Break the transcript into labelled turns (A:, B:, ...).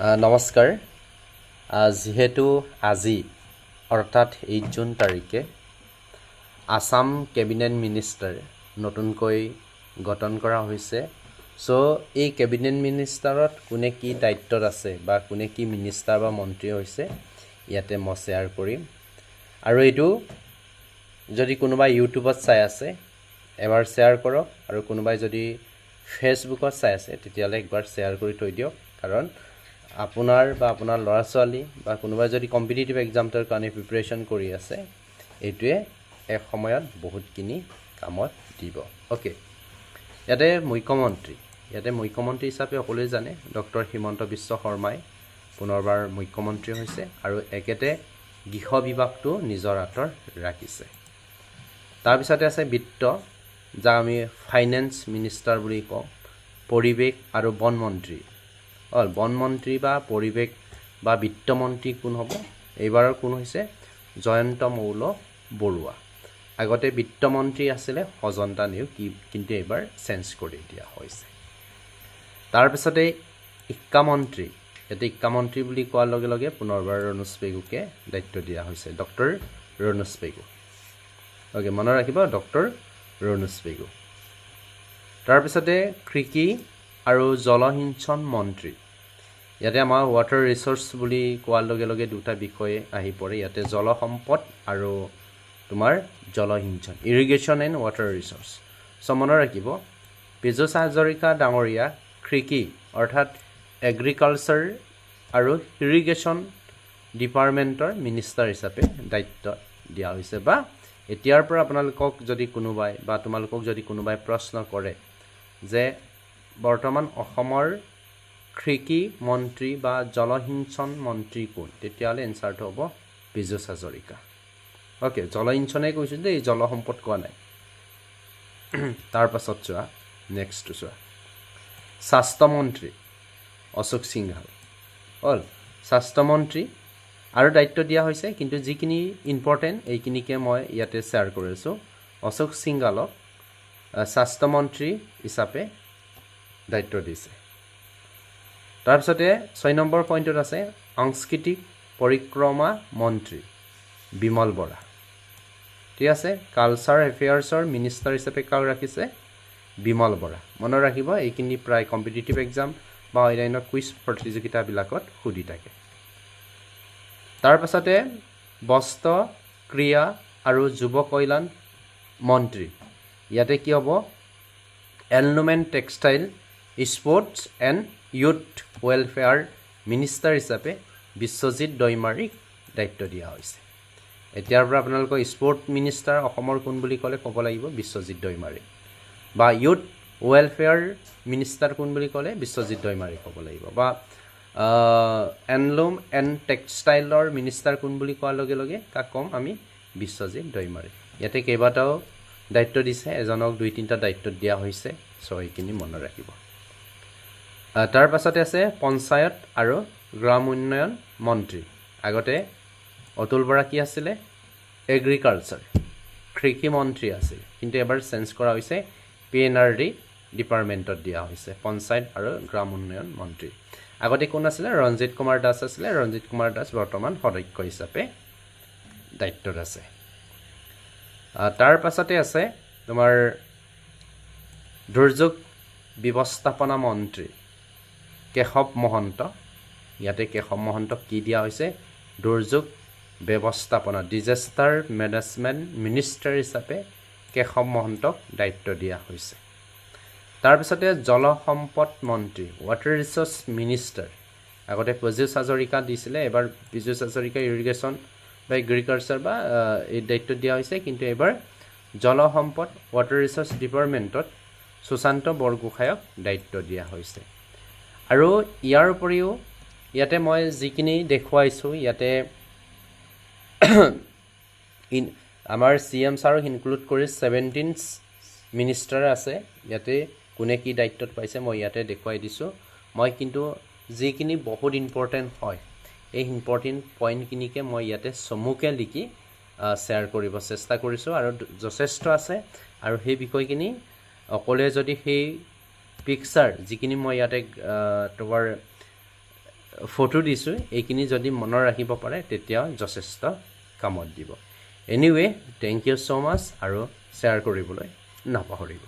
A: নমস্কাৰ। যিহেতু আজি অৰ্থাৎ 8 জুন তাৰিখে আসাম কেবিনেট মিনিষ্টাৰ নতুনকৈ গঠন কৰা হৈছে। চ' এই কেবিনেট মিনিষ্টাৰত কোনে কি দায়িত্বত আছে বা কোনে কি মিনিষ্টাৰ বা মন্ত্ৰী হৈছে ইয়াতে মই শ্বেয়াৰ কৰিম। আৰু এইটো যদি কোনোবাই ইউটিউবত চাই আছে এবাৰ শ্বেয়াৰ কৰক, আৰু কোনোবাই যদি ফেচবুকত চাই আছে তেতিয়াহ'লে একবাৰ শ্বেয়াৰ কৰি থৈ দিয়ক। কাৰণ আপোনাৰ বা আপোনাৰ ল'ৰা ছোৱালী বা কোনোবাই যদি কম্পিটিটিভ এক্সামটোৰ কাৰণে প্ৰিপাৰেশ্যন কৰি আছে এইটোৱে এক সময়ত বহুতখিনি কামত দিব। অ'কে, ইয়াতে মুখ্যমন্ত্ৰী হিচাপে সকলোৱে জানে ডক্টৰ হিমন্ত বিশ্ব শৰ্মাই পুনৰবাৰ মুখ্যমন্ত্ৰী হৈছে আৰু একেতে গৃহ বিভাগটো নিজৰ হাতত ৰাখিছে। তাৰপিছতে আছে বিত্ত, যাক আমি ফাইনেন্স মিনিষ্টাৰ বুলি কওঁ। পৰিৱেশ আৰু বন মন্ত্ৰী বা পৰিৱেশ বা বিত্তমন্ত্ৰী কোন হ'ব? এইবাৰৰ কোন হৈছে? জয়ন্ত মৌল বৰুৱা। আগতে বিত্তমন্ত্ৰী আছিলে অজন্তা নেওগ, কিন্তু এইবাৰ চেঞ্জ কৰি দিয়া হৈছে। তাৰপিছতে শিক্ষামন্ত্ৰী, ইয়াতে শিক্ষামন্ত্ৰী বুলি কোৱাৰ লগে লগে পুনৰবাৰ ৰণোজ পেগুকে দায়িত্ব দিয়া হৈছে, ডক্টৰ ৰণোজ পেগু। অ'কে, মনত ৰাখিব ডক্টৰ ৰণোজ পেগু। তাৰপিছতে কৃষি আৰু জলসিঞ্চন মন্ত্ৰী, ইয়াতে আমাৰ ৱাটাৰ ৰিচোৰ্চ বুলি কোৱাৰ লগে লগে দুটা বিষয়ে আহি পৰে। ইয়াতে জলসম্পদ আৰু তোমাৰ জলসিঞ্চন, ইৰিগেশ্যন এণ্ড ৱাটাৰ ৰিচোৰ্চ। চ' মনত ৰাখিব পীযুষ হাজৰিকা ডাঙৰীয়া কৃষি অৰ্থাৎ এগ্ৰিকালচাৰ আৰু ইৰিগেশ্যন ডিপাৰ্টমেণ্টৰ মিনিষ্টাৰ হিচাপে দায়িত্ব দিয়া হৈছে। বা এতিয়াৰ পৰা আপোনালোকক যদি কোনোবাই বা তোমালোকক যদি কোনোবাই প্ৰশ্ন কৰে যে বৰ্তমান অসমৰ কৃষি মন্ত্ৰী বা জলসিঞ্চন মন্ত্ৰী কোন, তেতিয়াহ'লে এনচাৰটো হ'ব পীযুষ হাজৰিকা। অ'কে, জলসিঞ্চনেই কৈছোঁ দেই, জলসম্পদ কোৱা নাই। তাৰপাছত চোৱা, নেক্সটটো চোৱা, স্বাস্থ্যমন্ত্ৰী অশোক সিংঘাল স্বাস্থ্যমন্ত্ৰী আৰু দায়িত্ব দিয়া হৈছে, কিন্তু যিখিনি ইম্পৰ্টেণ্ট এইখিনিকে মই ইয়াতে শ্বেয়াৰ কৰিছোঁ। অশোক সিংঘালক স্বাস্থ্যমন্ত্ৰী হিচাপে দায়িত্ব দিছে। তাৰপিছতে 6 নম্বৰ পইণ্টত আছে সাংস্কৃতিক পৰিক্ৰমা মন্ত্ৰী বিমল বৰা। ঠিক আছে, কালচাৰ এফেয়াৰ্ছৰ মিনিষ্টাৰ হিচাপে কাক ৰাখিছে? বিমল বৰা। মনত ৰাখিব, এইখিনি প্ৰায় কম্পিটিটিভ এক্সাম বা অন্যান্য কুইজ প্ৰতিযোগিতাবিলাকত সুধি থাকে। তাৰপাছতে বস্ত্ৰ, ক্ৰীড়া আৰু যুৱ কল্যাণ মন্ত্ৰী, ইয়াতে কি হ'ব? Environment, textile, sports and youth welfare minister হিচাপে বিশ্বজিৎ দৈমাৰীক দায়িত্ব দিয়া হৈছে। এতিয়াৰ পৰা আপোনালোকৰ স্পৰ্ট মিনিষ্টাৰ অসমৰ কোন বুলি ক'লে ক'ব লাগিব বিশ্বজিৎ দৈমাৰী, বা ইউথ ৱেলফেয়াৰ মিনিষ্টাৰ কোন বুলি ক'লে বিশ্বজিৎ দৈমাৰী ক'ব লাগিব, বা এনলুম এণ্ড টেক্সটাইলৰ মিনিষ্টাৰ কোন বুলি কোৱাৰ লগে লগে কাক ক'ম আমি? বিশ্বজিৎ দৈমাৰী। ইয়াতে কেইবাটাও দায়িত্ব দিছে, এজনক 2-3টা দায়িত্ব দিয়া হৈছে। চ' এইখিনি মনত ৰাখিব। তাৰ পাছতে আছে পঞ্চায়ত আৰু গ্ৰাম উন্নয়ন মন্ত্ৰী। আগতে অতুল বৰা কি আছিলে? এগ্ৰিকালচাৰ, কৃষি মন্ত্ৰী আছিল, কিন্তু এবাৰ চেঞ্জ কৰা হৈছে, PNRD ডিপাৰ্টমেণ্টত দিয়া হৈছে পঞ্চায়ত আৰু গ্ৰাম উন্নয়ন মন্ত্ৰী। আগতে কোন আছিলে? ৰঞ্জিত কুমাৰ দাস আছিলে। ৰঞ্জিত কুমাৰ দাস বৰ্তমান সদস্য হিচাপে দায়িত্বত আছে। তাৰ পাছতে আছে তোমাৰ দুৰ্যোগ ব্যৱস্থাপনা মন্ত্ৰী কেশৱ মহন্ত। ইয়াতে কেশৱ মহন্তক কি দিয়া হৈছে? দুৰ্যোগ ব্যৱস্থাপনা, ডিজাষ্টাৰ মেনেজমেণ্ট মিনিষ্টাৰ হিচাপে কেশৱ মহন্তক দায়িত্ব দিয়া হৈছে। তাৰপিছতে জলসম্পদ মন্ত্ৰী, ৱাটাৰ ৰিচোৰ্চ মিনিষ্টাৰ। আগতে পীযুষ হাজৰিকা দিছিলে, এবাৰ পীযুষ হাজৰিকা ইৰিগেশ্যন বা এগ্ৰিকালচাৰ বা এই দায়িত্ব দিয়া হৈছে, কিন্তু এইবাৰ জলসম্পদ ৱাটাৰ ৰিচোৰ্চ ডিপাৰ্টমেণ্টত সুশান্ত বৰগোহাঁইক দায়িত্ব দিয়া হৈছে। আৰু ইয়াৰ উপৰিও ইয়াতে মই যিখিনি দেখুৱাইছোঁ, ইয়াতে আমাৰ CM ছাৰক ইনক্লুড কৰি 17 মিনিষ্টাৰ আছে। ইয়াতে কোনে কি দায়িত্বত পাইছে মই ইয়াতে দেখুৱাই দিছোঁ। মই কিন্তু যিখিনি বহুত ইম্পৰ্টেণ্ট হয়, এই ইম্পৰ্টেণ্ট পইণ্টখিনিকে মই ইয়াতে চমুকৈ লিখি শ্বেয়াৰ কৰিব চেষ্টা কৰিছোঁ, আৰু যথেষ্ট আছে। আৰু সেই বিষয়খিনি অকলে যদি সেই পিকচাৰ যিখিনি মই ইয়াতে তোমাৰ ফটো দিছোঁ, এইখিনি যদি মনত ৰাখিব পাৰে তেতিয়া যথেষ্ট কামত দিব। এনিৱে, থেংক ইউ ছ' মাছ আৰু শ্বেয়াৰ কৰিবলৈ নাপাহৰিব।